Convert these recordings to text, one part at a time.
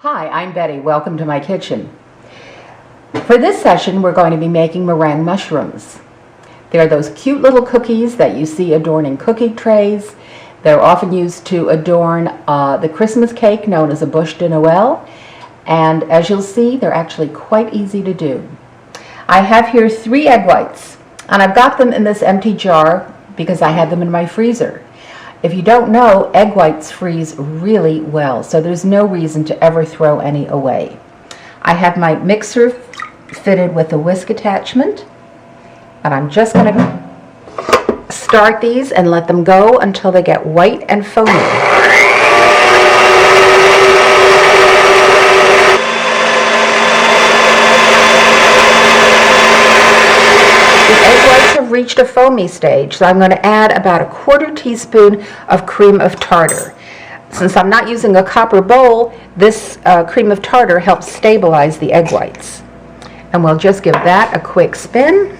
Hi, I'm Betty. Welcome to my kitchen. For this session, we're going to be making meringue mushrooms. They're those cute little cookies that you see adorning cookie trays. They're often used to adorn the Christmas cake known as a bûche de Noël. And as you'll see, they're actually quite easy to do. I have here 3 egg whites, and I've got them in this empty jar because I had them in my freezer. If you don't know, egg whites freeze really well, so there's no reason to ever throw any away. I have my mixer fitted with a whisk attachment, and I'm just going to start these and let them go until they get white and foamy. Reached a foamy stage, so I'm going to add about a 1/4 teaspoon of cream of tartar. Since I'm not using a copper bowl, this cream of tartar helps stabilize the egg whites. And we'll just give that a quick spin.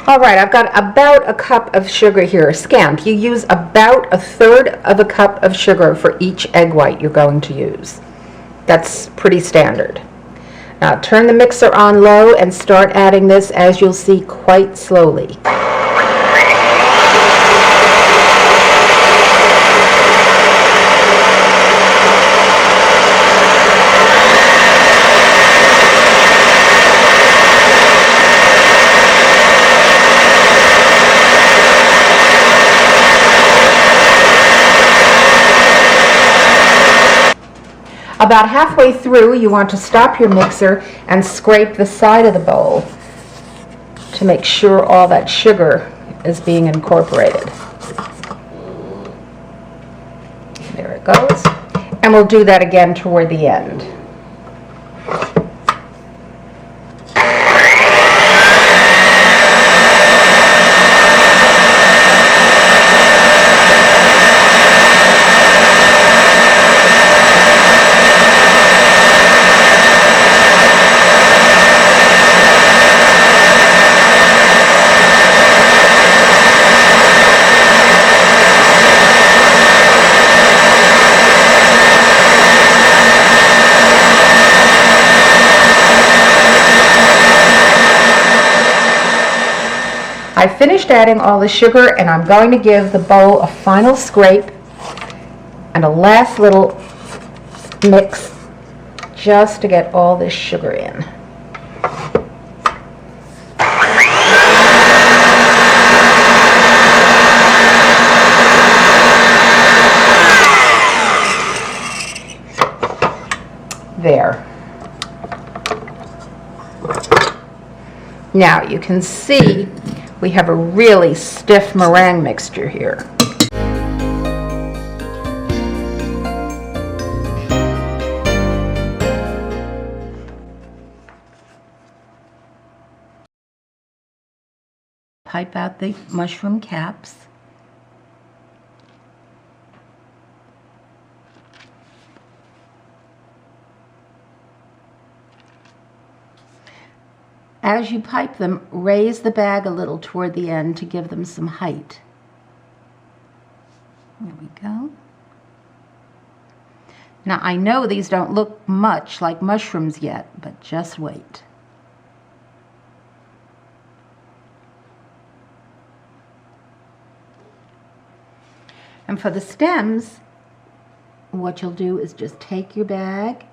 All right, I've got about a cup of sugar here, scamp. You use about 1/3 of a cup of sugar for each egg white you're going to use. That's pretty standard. Now turn the mixer on low and start adding this, as you'll see, quite slowly. About halfway through, you want to stop your mixer and scrape the side of the bowl to make sure all that sugar is being incorporated. There it goes. And we'll do that again toward the end. I finished adding all the sugar, and I'm going to give the bowl a final scrape and a last little mix just to get all this sugar in. There. Now you can see we have a really stiff meringue mixture here. Pipe out the mushroom caps. As you pipe them, raise the bag a little toward the end to give them some height. There we go. Now I know these don't look much like mushrooms yet, but just wait. And for the stems, what you'll do is just take your bag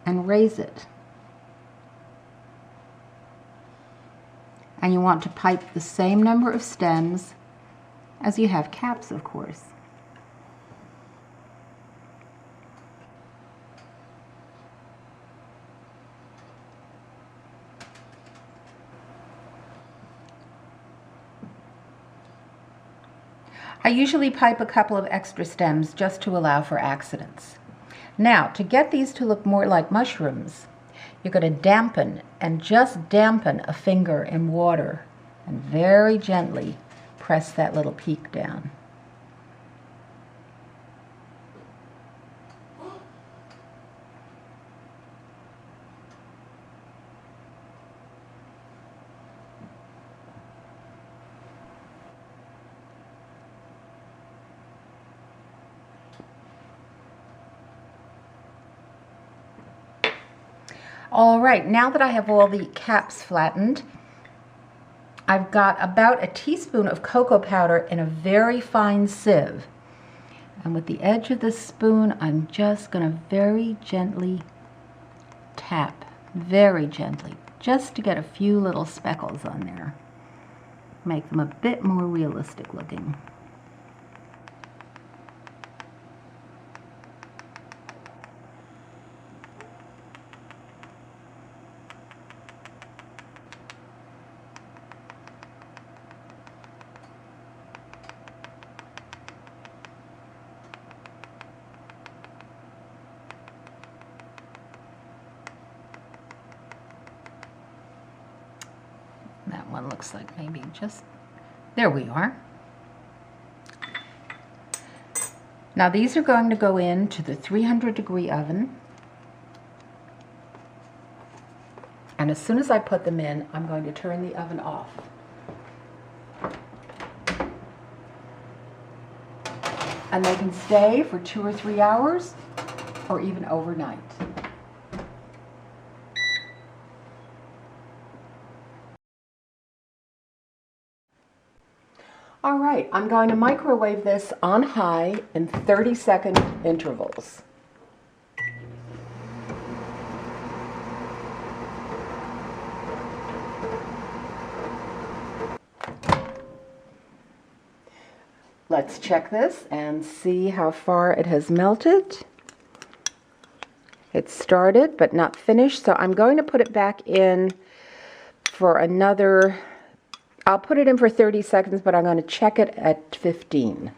and raise it. And you want to pipe the same number of stems as you have caps, of course. I usually pipe a couple of extra stems just to allow for accidents. Now, to get these to look more like mushrooms, you're going to dampen, and just dampen a finger in water and very gently press that little peak down. All right, now that I have all the caps flattened, I've got about a teaspoon of cocoa powder in a very fine sieve. And with the edge of the spoon, I'm just going to very gently tap, very gently, just to get a few little speckles on there. Make them a bit more realistic looking. That one looks like maybe just, there we are. Now these are going to go into the 300-degree oven. And as soon as I put them in, I'm going to turn the oven off. And they can stay for 2 or 3 hours or even overnight. All right, I'm going to microwave this on high in 30-second intervals. Let's check this and see how far it has melted. It's started but not finished, so I'm going to put it back in for another, I'll put it in for 30 seconds, but I'm going to check it at 15.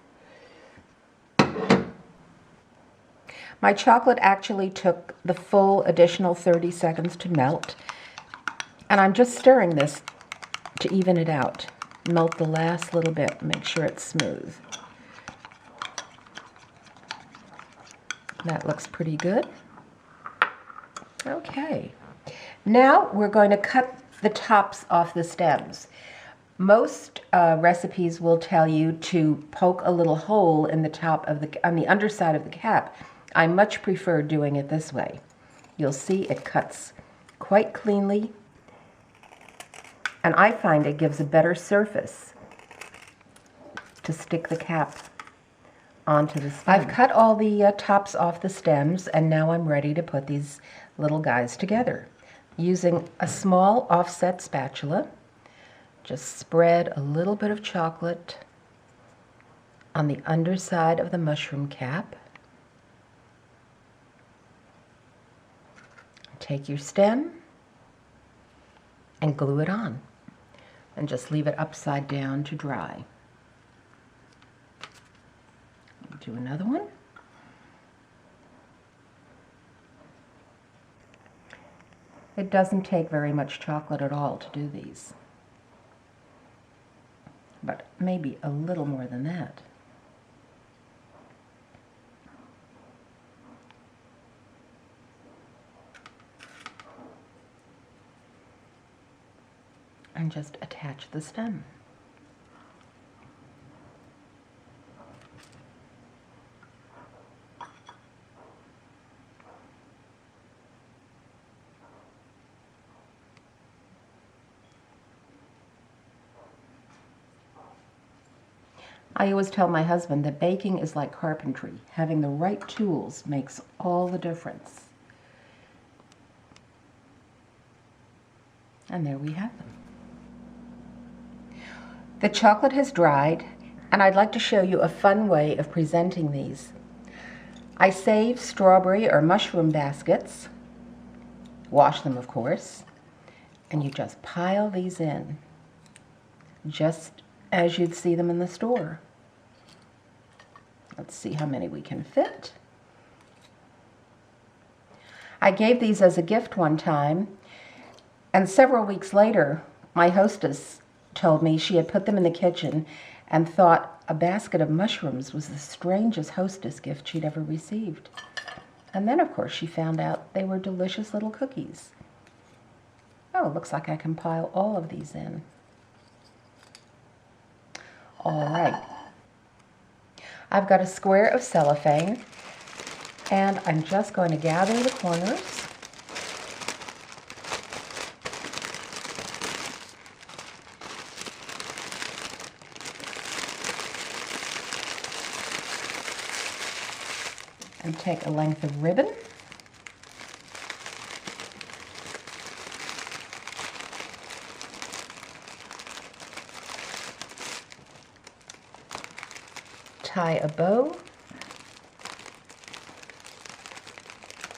My chocolate actually took the full additional 30 seconds to melt, and I'm just stirring this to even it out. Melt the last little bit, make sure it's smooth. That looks pretty good. Okay, now we're going to cut the tops off the stems. Most recipes will tell you to poke a little hole in the top of on the underside of the cap. I much prefer doing it this way. You'll see it cuts quite cleanly, and I find it gives a better surface to stick the cap onto the stem. I've cut all the tops off the stems, and now I'm ready to put these little guys together. Using a small offset spatula, just spread a little bit of chocolate on the underside of the mushroom cap. Take your stem and glue it on, and just leave it upside down to dry. Do another one. It doesn't take very much chocolate at all to do these, but maybe a little more than that. And just attach the stem. I always tell my husband that baking is like carpentry. Having the right tools makes all the difference. And there we have them. The chocolate has dried, and I'd like to show you a fun way of presenting these. I save strawberry or mushroom baskets, wash them of course, and you just pile these in, just as you'd see them in the store. Let's see how many we can fit. I gave these as a gift one time, and several weeks later, my hostess told me she had put them in the kitchen and thought a basket of mushrooms was the strangest hostess gift she'd ever received. And then, of course, she found out they were delicious little cookies. Oh, it looks like I can pile all of these in. All right. I've got a square of cellophane, and I'm just going to gather the corners And take a length of ribbon. Tie a bow.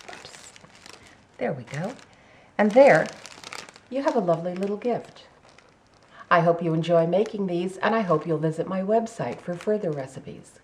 Oops. There we go. And there you have a lovely little gift. I hope you enjoy making these, and I hope you'll visit my website for further recipes.